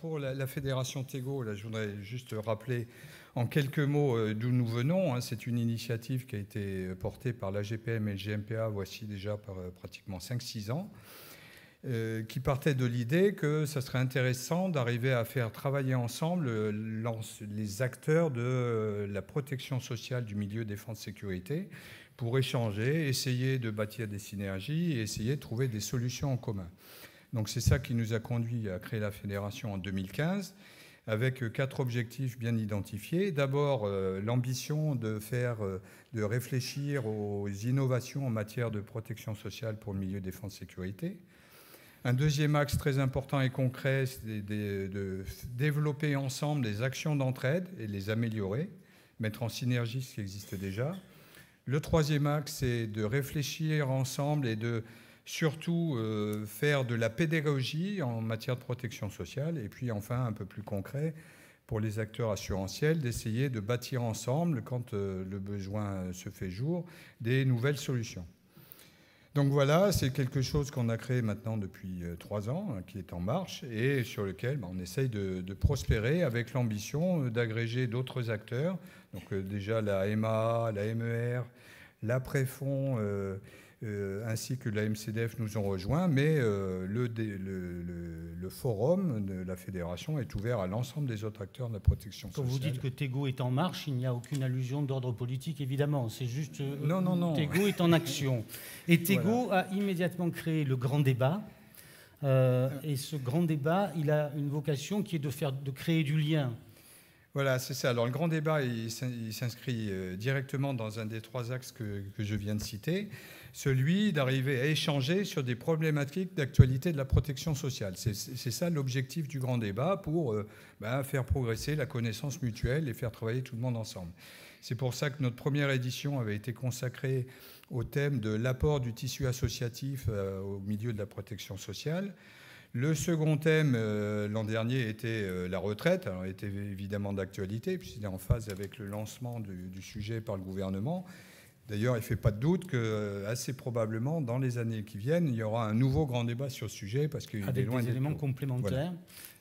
Pour la fédération Tego, là, je voudrais juste rappeler en quelques mots d'où nous venons. C'est une initiative qui a été portée par l'AGPM et le GMPA, voici déjà par pratiquement 5-6 ans, qui partait de l'idée que ça serait intéressant d'arriver à faire travailler ensemble les acteurs de la protection sociale du milieu défense-sécurité pour échanger, essayer de bâtir des synergies et essayer de trouver des solutions en commun. Donc c'est ça qui nous a conduit à créer la fédération en 2015, avec 4 objectifs bien identifiés. D'abord, l'ambition de réfléchir aux innovations en matière de protection sociale pour le milieu défense-sécurité. Un deuxième axe très important et concret, c'est de développer ensemble des actions d'entraide et les améliorer, mettre en synergie ce qui existe déjà. Le troisième axe, c'est de réfléchir ensemble et de surtout faire de la pédagogie en matière de protection sociale. Et puis enfin, un peu plus concret, pour les acteurs assurantiels, d'essayer de bâtir ensemble, quand le besoin se fait jour, des nouvelles solutions. Donc voilà, c'est quelque chose qu'on a créé maintenant depuis 3 ans, qui est en marche et sur lequel on essaye de prospérer avec l'ambition d'agréger d'autres acteurs. Donc déjà la MAA, la MER, la Préfond, ainsi que la MCDF nous ont rejoints, mais le forum de la fédération est ouvert à l'ensemble des autres acteurs de la protection sociale. Quand vous dites que Tego est en marche, il n'y a aucune allusion d'ordre politique, évidemment. C'est juste non. Tego est en action. Et Tego voilà. a immédiatement créé le grand débat. Et ce grand débat, il a une vocation qui est de créer du lien. Voilà, c'est ça. Alors le grand débat, il s'inscrit directement dans un des 3 axes que je viens de citer, celui d'arriver à échanger sur des problématiques d'actualité de la protection sociale. C'est ça l'objectif du grand débat, pour faire progresser la connaissance mutuelle et faire travailler tout le monde ensemble. C'est pour ça que notre première édition avait été consacrée au thème de l'apport du tissu associatif au milieu de la protection sociale. Le second thème, l'an dernier, était la retraite. Alors, il était évidemment d'actualité, puisqu'il est en phase avec le lancement du sujet par le gouvernement. D'ailleurs, il ne fait pas de doute que, assez probablement, dans les années qui viennent, il y aura un nouveau grand débat sur ce sujet, parce qu'il est loin des éléments tout. complémentaires.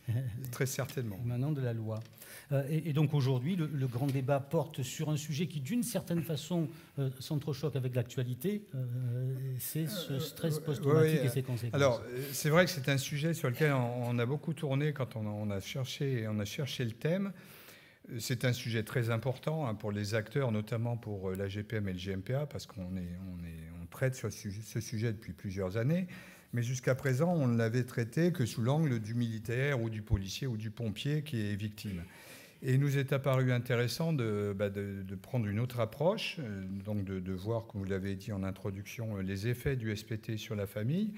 Voilà. Très certainement. Émanant de la loi. Et donc aujourd'hui, le grand débat porte sur un sujet qui, d'une certaine façon, s'entrechoque avec l'actualité. C'est ce stress post-traumatique et ses conséquences. Alors, c'est vrai que c'est un sujet sur lequel on a beaucoup tourné quand on a cherché le thème. C'est un sujet très important pour les acteurs, notamment pour l'AGPM et le GMPA, parce qu'on traite sur ce sujet depuis plusieurs années. Mais jusqu'à présent, on ne l'avait traité que sous l'angle du militaire ou du policier ou du pompier qui est victime. Et il nous est apparu intéressant de prendre une autre approche, donc de voir, comme vous l'avez dit en introduction, les effets du SPT sur la famille.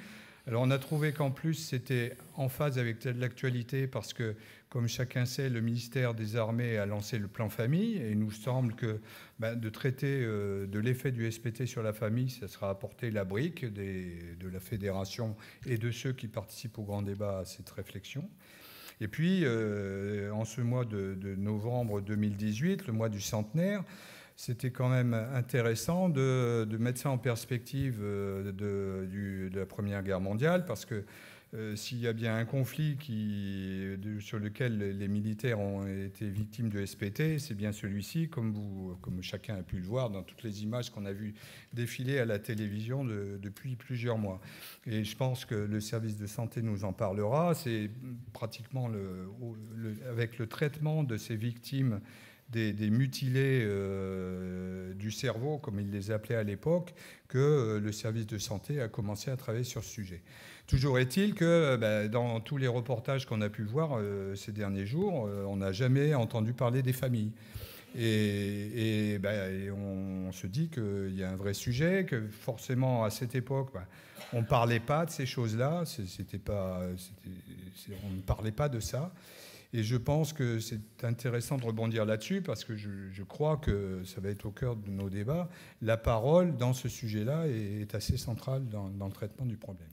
Alors on a trouvé qu'en plus c'était en phase avec l'actualité parce que, comme chacun sait, le ministère des Armées a lancé le plan famille et il nous semble que de traiter de l'effet du SPT sur la famille, ça sera apporter la brique de la fédération et de ceux qui participent au grand débat à cette réflexion. Et puis, en ce mois de novembre 2018, le mois du centenaire, c'était quand même intéressant de mettre ça en perspective de la Première Guerre mondiale, parce que s'il y a bien un conflit sur lequel les militaires ont été victimes de SPT, c'est bien celui-ci, comme chacun a pu le voir dans toutes les images qu'on a vues défiler à la télévision depuis plusieurs mois. Et je pense que le service de santé nous en parlera. C'est pratiquement avec le traitement de ces victimes des mutilés du cerveau, comme ils les appelaient à l'époque, que le service de santé a commencé à travailler sur ce sujet. Toujours est-il que dans tous les reportages qu'on a pu voir ces derniers jours, on n'a jamais entendu parler des familles. Et on se dit qu'il y a un vrai sujet, que forcément à cette époque, on ne parlait pas de ces choses-là, on ne parlait pas de ça. Et je pense que c'est intéressant de rebondir là-dessus parce que je crois que ça va être au cœur de nos débats. La parole dans ce sujet-là est assez centrale dans le traitement du problème.